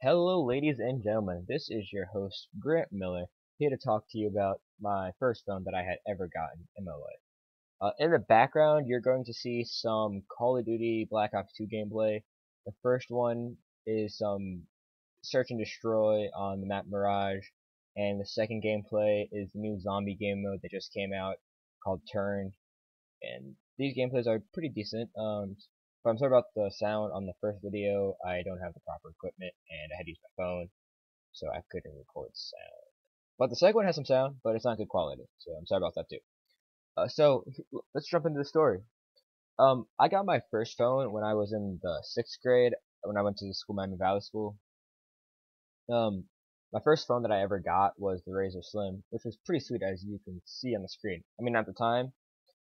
Hello, ladies and gentlemen. This is your host, Grant Miller, here to talk to you about my first phone that I had ever gotten in my life. In the background, you're going to see some Call of Duty Black Ops 2 gameplay. The first one is some search and destroy on the map Mirage, and the second gameplay is the new zombie game mode that just came out called Turn, and these gameplays are pretty decent. But I'm sorry about the sound on the first video. I don't have the proper equipment, and I had to use my phone, so I couldn't record sound. But the second one has some sound, but it's not good quality, so I'm sorry about that too. So let's jump into the story. I got my first phone when I was in the 6th grade, when I went to the school, Miami Valley School. Um, my first phone that I ever got was the Razor Slim, which was pretty sweet, as you can see on the screen. I mean, at the time,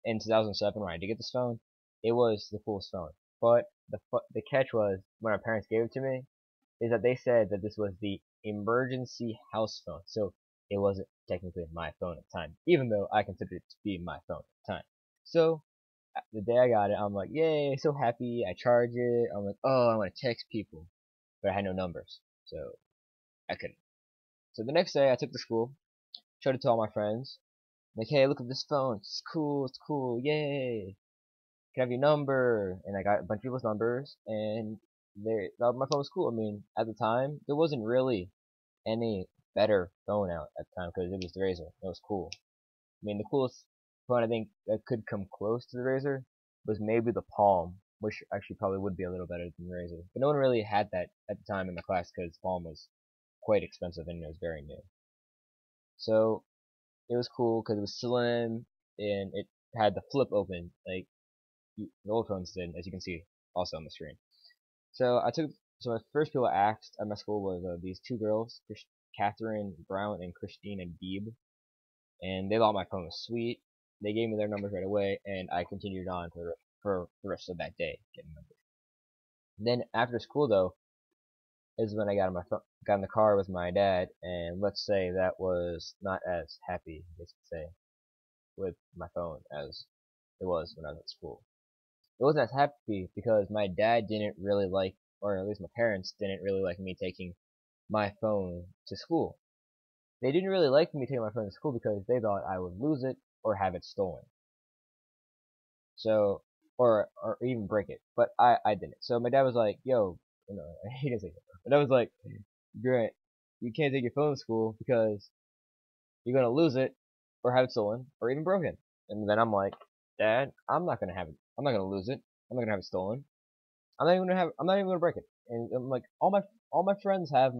in 2007 when I did get this phone, it was the coolest phone. But the catch was when my parents gave it to me is that they said that this was the emergency house phone, so it wasn't technically my phone at the time, even though I considered it to be my phone at the time. So the day I got it, I'm like, yay, so happy. I charge it. I'm like, oh, I want to text people, but I had no numbers, so I couldn't. So the next day, I took to school, showed it to all my friends, like, hey, look at this phone. It's cool, yay. Can I have your number? And I got a bunch of people's numbers, and my phone was cool. I mean, at the time, there wasn't really any better phone out at the time because it was the Razor. It was cool. I mean, the coolest phone I think that could come close to the Razor was maybe the Palm, which actually probably would be a little better than the Razor. But no one really had that at the time in my class because the Palm was quite expensive and it was very new. So it was cool because it was slim and it had the flip open like the old phones did, as you can see also on the screen. So my first people I asked at my school was these two girls, Catherine Brown and Christina Deeb, and they thought my phone was sweet. They gave me their numbers right away, and I continued on for the rest of that day getting numbers. Then after school though is when I got in got in the car with my dad, and let's say that was not as happy, let's say, with my phone as it was when I was at school. It wasn't as happy because my dad didn't really like, or at least my parents didn't really like me taking my phone to school. They didn't really like me taking my phone to school because they thought I would lose it or have it stolen. So, or even break it. But I didn't. So my dad was like, yo, he didn't say that. But I was like, Grant, you can't take your phone to school because you're gonna lose it or have it stolen or even broken. And then I'm like, Dad, I'm not gonna have it. I'm not gonna lose it. I'm not gonna have it stolen. I'm not even gonna break it. And I'm like, all my friends have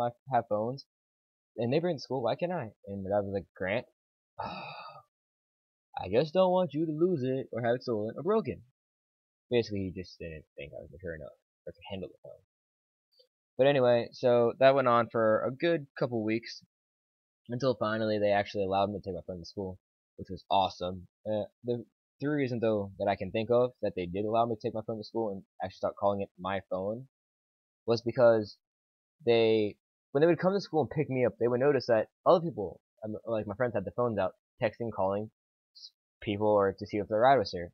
phones, and they bring it to school. Why can't I? And my dad was like, Grant, I just don't want you to lose it or have it stolen or broken. Basically, he just didn't think I was mature enough or could handle the phone. But anyway, so that went on for a good couple weeks until finally they actually allowed me to take my phone to school, which was awesome. The three reasons though that I can think of that they did allow me to take my phone to school and actually start calling it my phone was because they when they would come to school and pick me up, they would notice that other people, like my friends, had their phones out, texting, calling people, or to see if their ride was here.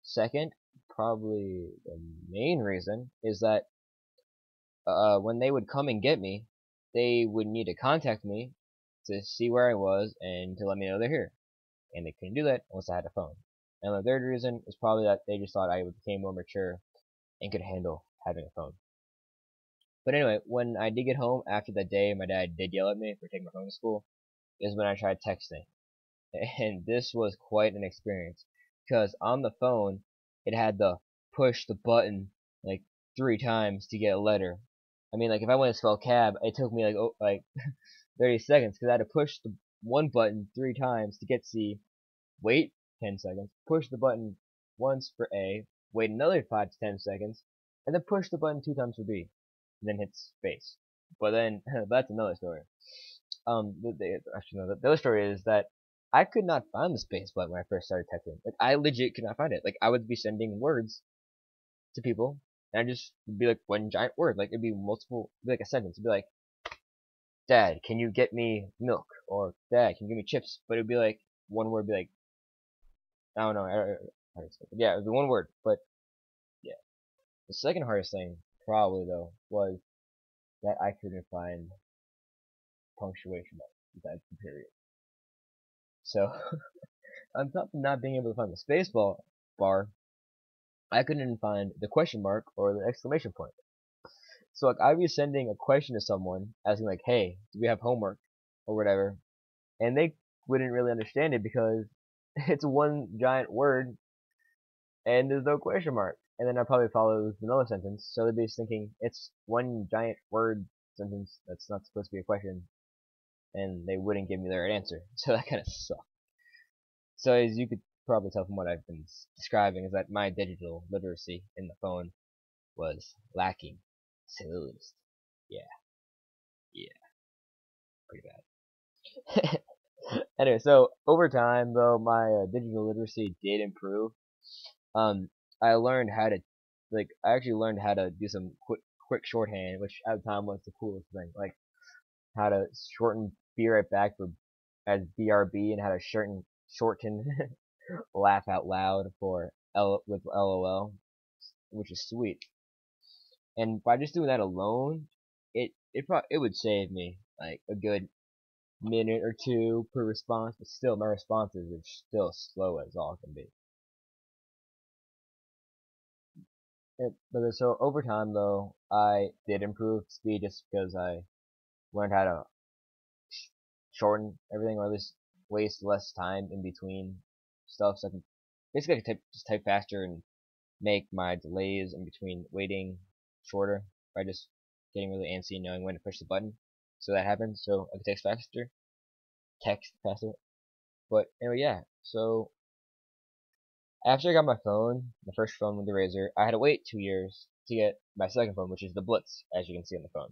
Second, probably the main reason is that when they would come and get me, they would need to contact me to see where I was and to let me know they're here. And they couldn't do that unless I had a phone. And the third reason is probably that they just thought I became more mature and could handle having a phone. But anyway, when I did get home after that day, my dad did yell at me for taking my phone to school, is when I tried texting. And this was quite an experience. Because on the phone, it had to push the button like 3 times to get a letter. I mean, like if I wanted to spell cab, it took me like 30 seconds because I had to push the one button 3 times to get C, wait 10 seconds, push the button once for A, wait another 5 to 10 seconds, and then push the button 2 times for B, and then hit space. But then, that's another story. Actually, no, the other story is that I could not find the space button when I first started texting. Like, I legit could not find it. Like, I would be sending words to people, and I just would be like one giant word. Like, it'd be like a sentence. It'd be like, Dad, can you get me milk? Or Dad, can you give me chips? But it'd be like one word, be like, I don't know. Yeah, it would be one word. But yeah, the second hardest thing probably though was that I couldn't find punctuation marks besides the period. So, on top of not being able to find the space bar, I couldn't even find the question mark or the exclamation point. So like I'd be sending a question to someone asking like, "Hey, do we have homework?" or whatever, and they wouldn't really understand it because it's one giant word and there's no question mark. And then I probably follow with another sentence, so they'd be thinking it's one giant word sentence that's not supposed to be a question, and they wouldn't give me their answer. So that kind of sucked. So as you could probably tell from what I've been describing, is that my digital literacy in the phone was lacking. To say the least. Yeah, yeah, pretty bad. Anyway, so over time, though, my digital literacy did improve. Um, I learned how to, like, I actually learned how to do some quick shorthand, which at the time was the coolest thing. Like, how to shorten "be right back" for as BRB, and how to shorten laugh out loud for L with LOL, which is sweet. And by just doing that alone, it would save me like a good minute or two per response, but still my responses are still slow as all can be. But so over time though, I did improve speed just because I learned how to shorten everything, or at least waste less time in between stuff. So I can basically I can just type faster and make my delays in between waiting shorter by just getting really antsy and knowing when to push the button. So that happens. So I can text faster. But anyway, yeah. So after I got my phone, my first phone with the Razor, I had to wait 2 years to get my second phone, which is the Blitz, as you can see on the phone,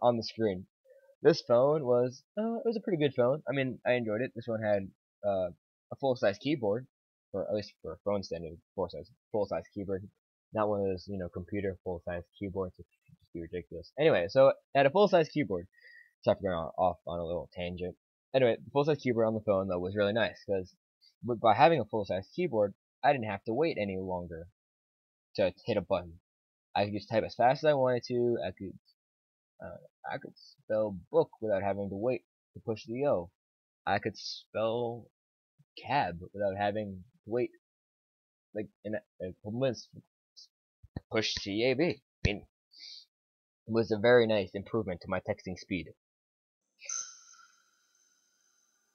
on the screen. This phone was it was a pretty good phone. I mean, I enjoyed it. This one had a full size keyboard, or at least for a phone standard, full size keyboard, not one of those computer full size keyboards, which would just be ridiculous. Anyway, so it had a full size keyboard. Sorry for going off on a little tangent. Anyway, the full size keyboard on the phone though was really nice because by having a full size keyboard, I didn't have to wait any longer to hit a button. I could just type as fast as I wanted to. Uh, I could spell book without having to wait to push the O. I could spell cab without having to wait like in a couple minutes to push CAB. I mean, it was a very nice improvement to my texting speed.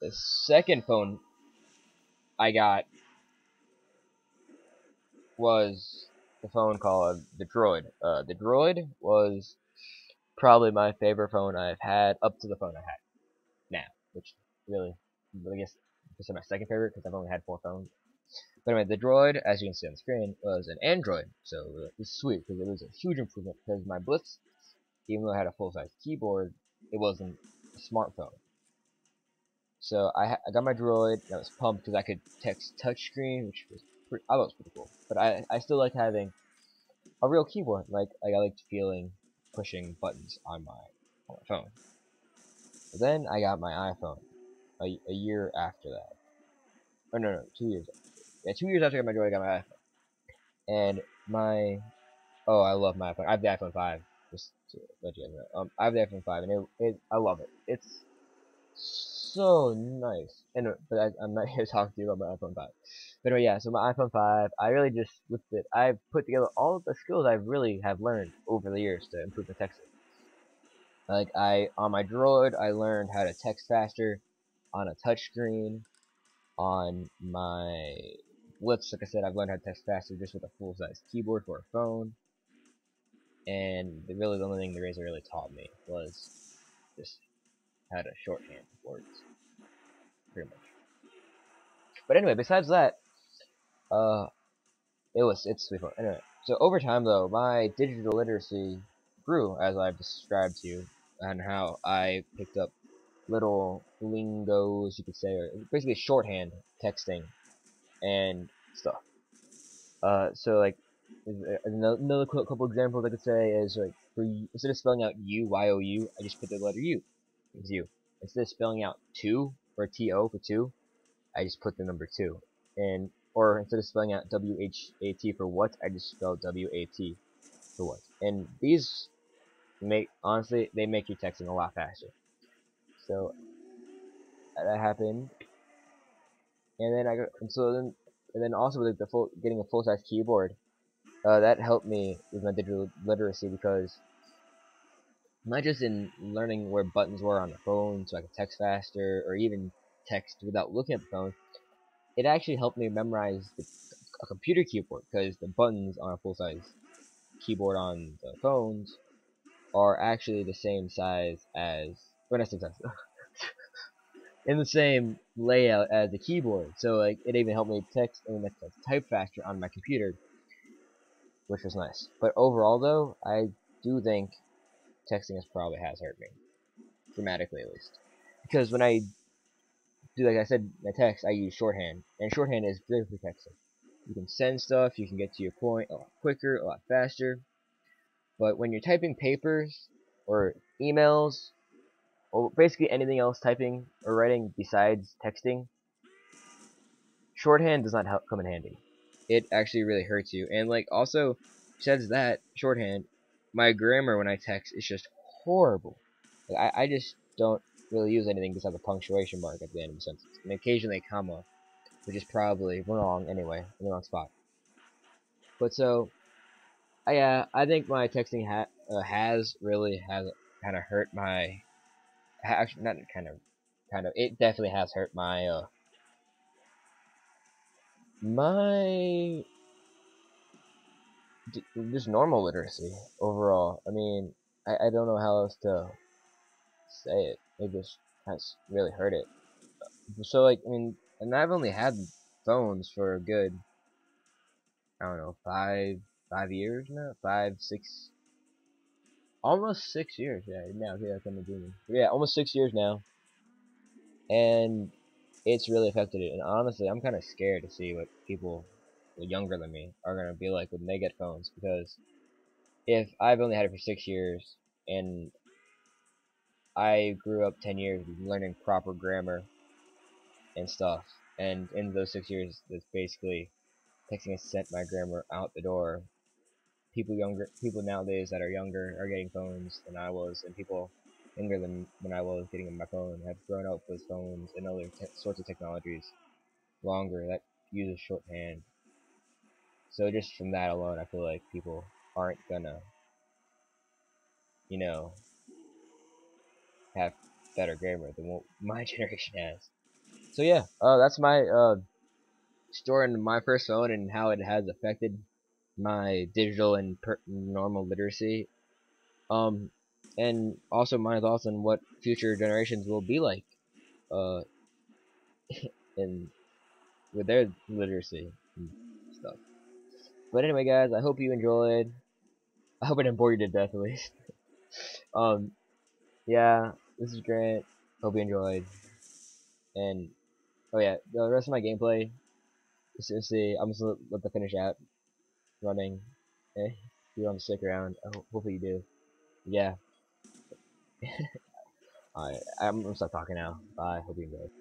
The second phone I got was the phone called the Droid. The Droid was probably my favorite phone I've had up to the phone I had now, which really, I guess, is my second favorite because I've only had 4 phones. But anyway, the Droid, as you can see on the screen, was an Android, so it was sweet because it was a huge improvement. Because my Blitz, even though it had a full-size keyboard, it wasn't a smartphone. So I got my Droid, and I was pumped because I could text touchscreen, which was I thought it was pretty cool. But I still liked having a real keyboard. Like I liked feeling pushing buttons on my phone. But then I got my iPhone a year after that. Or no, 2 years. Yeah, 2 years after I got my Droid, I got my iPhone. And I love my iPhone. I have the iPhone 5. Just to let you guys know. I have the iPhone 5, and I love it. It's so nice. Anyway, but I'm not here to talk to you about my iPhone 5. But anyway, yeah, so my iPhone 5, I really just, with it, I've put together all of the skills I really have learned over the years to improve my texting. Like, on my Droid, I learned how to text faster on a touchscreen. On my Blitz, like I said, I've learned how to text faster just with a full-size keyboard for a phone. And really the only thing the Razor really taught me was just how to shorthand words, pretty much. But anyway, besides that, uh, it's sweet fun. Anyway, so over time though, my digital literacy grew as I've described to you, and how I picked up little lingos, you could say, or basically shorthand texting and stuff. So like another couple examples I could say is like instead of spelling out U, I just put the letter U. It's U. Instead of spelling out two or TO for two, I just put the number two. And or instead of spelling out WHAT for what, I just spelled WAT for what. And these Honestly, they make you texting a lot faster. So that happened, and then and then also with the getting a full size keyboard, that helped me with my digital literacy because not just in learning where buttons were on the phone so I could text faster or even text without looking at the phone, it actually helped me memorize a computer keyboard because the buttons on a full size keyboard on the phones are actually the same size as, or not same size, in the same layout as the keyboard. So like it even helped me text and type faster on my computer, which was nice. But overall though, I do think texting has hurt me dramatically at least, because when I do, like I said, my text, I use shorthand, and shorthand is great for texting. You can send stuff, you can get to your point a lot quicker, a lot faster. But when you're typing papers or emails or basically anything else typing or writing besides texting, shorthand does not come in handy. It actually really hurts you. And like also, besides that, shorthand, my grammar when I text is just horrible. Like, I just don't really use anything besides a punctuation mark at the end of a sentence, and occasionally a comma, which is probably wrong anyway, in the wrong spot. But so, yeah, I think my texting has kind of hurt my actually not kind of it definitely has hurt my my just normal literacy overall. I mean, I don't know how else to say it. It just has really hurt it. So like I mean, and I've only had phones for a good, I don't know, 5 years now, 5, 6, almost 6 years. Yeah, now here I come to dreaming. Yeah, almost 6 years now, and it's really affected it. And honestly, I'm kind of scared to see what people younger than me are gonna be like when they get phones, because if I've only had it for 6 years and I grew up 10 years learning proper grammar and stuff, and in those 6 years, that's basically texting has sent my grammar out the door. People nowadays that are younger are getting phones than I was, and people younger than when I was getting my phone have grown up with phones and other sorts of technologies longer that uses shorthand. So just from that alone, I feel like people aren't gonna, you know, have better grammar than what my generation has. So yeah, that's my story on my first phone and how it has affected my digital and normal literacy. Um, and also my thoughts on what future generations will be like, uh, in with their literacy and stuff. But anyway, guys, I hope you enjoyed. I hope I didn't bore you to death at least. Um, yeah, this is Grant. Hope you enjoyed. And oh yeah, the rest of my gameplay. Just see, I'm just gonna let the finish out running. Eh, you want to stick around? Hopefully you do. Yeah. Alright, I'm gonna stop talking now. Bye. Hope you enjoyed.